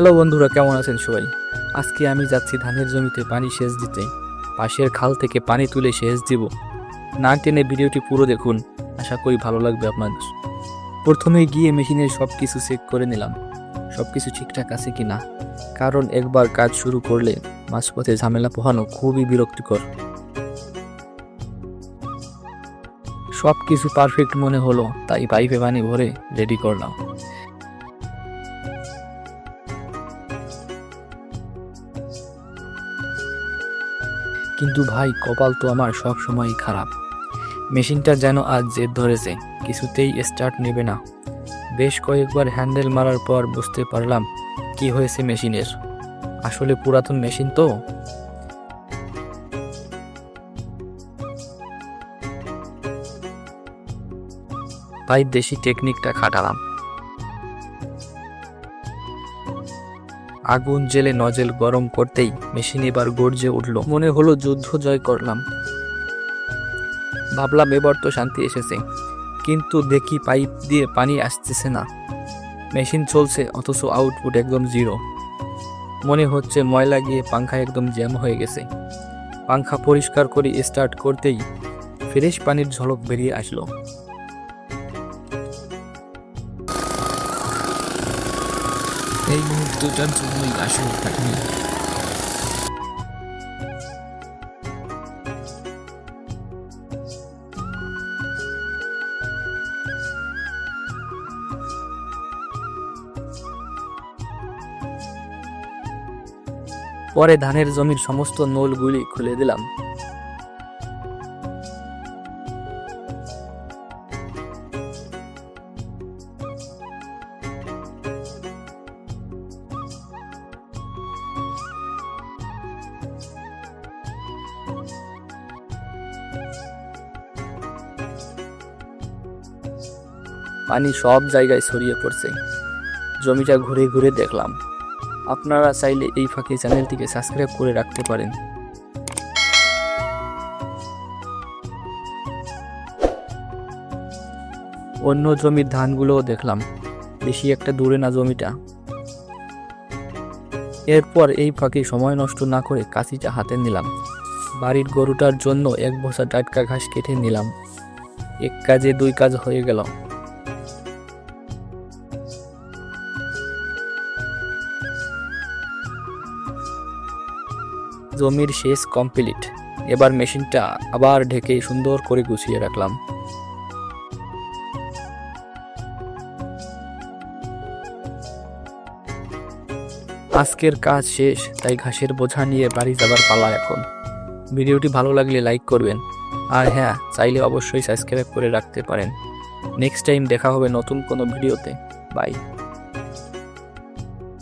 Hello বন্ধুরা, কেমন আছেন সবাই? আজকে আমি যাচ্ছি ধানের জমিতে পানি সেচ দিতে। পাশের খাল থেকে পানি তুলে সেচ দিব। না টেনে ভিডিওটি পুরো দেখুন, আশা করি ভালো লাগবে আপনাদের। প্রথমে গিয়ে মেশিনের সব কিছু চেক করে নিলাম, সব কিছু ঠিকঠাক আছে কি না, কারণ একবার কাজ শুরু করলে মাঝপথে ঝামেলা পোহানো খুবই বিরক্তিকর। সব কিছু পারফেক্ট মনে হলো, তাই পাইপে পানি ভরে রেডি করলাম। কিন্তু ভাই, কপাল তো আমার সব সময়ই খারাপ। মেশিনটা যেন আজ জেদ ধরেছে, কিছুতেই স্টার্ট নেবে না। বেশ কয়েকবার হ্যান্ডেল মারার পর বুঝতে পারলাম কি হয়েছে মেশিনের। আসলে পুরাতন মেশিন তো। তাই দেশি টেকনিকটা খাটালাম। আগুন জেলে নজেল গরম করতেই মেশিন এবার গর্জে উঠল। মনে হলো যুদ্ধ জয় করলাম। ভাবলাম এবার তো শান্তি এসেছে, কিন্তু দেখি পাইপ দিয়ে পানি আসতেছে না। মেশিন চলছে অথচ আউটপুট একদম জিরো। মনে হচ্ছে ময়লা গিয়ে পাংখা একদম জ্যাম হয়ে গেছে। পাংখা পরিষ্কার করে স্টার্ট করতেই ফ্রেশ পানির ঝলক বেরিয়ে আসলো। এই মুহূর্তটার জন্যই আসল কাহিনী। পরে ধানের জমির সমস্ত নলগুলি খুলে দিলাম। পানি সব জায়গায় ছড়িয়ে পড়ছে। জমিটা ঘুরে ঘুরে দেখলাম। আপনারা চাইলে এই ফাঁকে চ্যানেলটিকে সাবস্ক্রাইব করে রাখতে পারেন। অন্য জমির ধানগুলোও দেখলাম, বেশি একটা দূরে না জমিটা। এরপর এই ফাঁকে সময় নষ্ট না করে কাঁচিটা হাতে নিলাম। বাড়ির গরুটার জন্য এক বস্তা টাটকা ঘাস কেটে নিলাম। এক কাজে দুই কাজ হয়ে গেল। জমির শেষ কমপ্লিট। এবার মেশিনটা আবার ঢেকে সুন্দর করে গুছিয়ে রাখলাম। আজকের কাজ শেষ, তাই ঘাসের বোঝা নিয়ে বাড়ি যাবার পালা এখন। ভিডিওটি ভালো লাগলে লাইক করবেন, আর হ্যাঁ, চাইলে অবশ্যই সাবস্ক্রাইব করে রাখতে পারেন। নেক্সট টাইম দেখা হবে নতুন কোনো ভিডিওতে। বাই।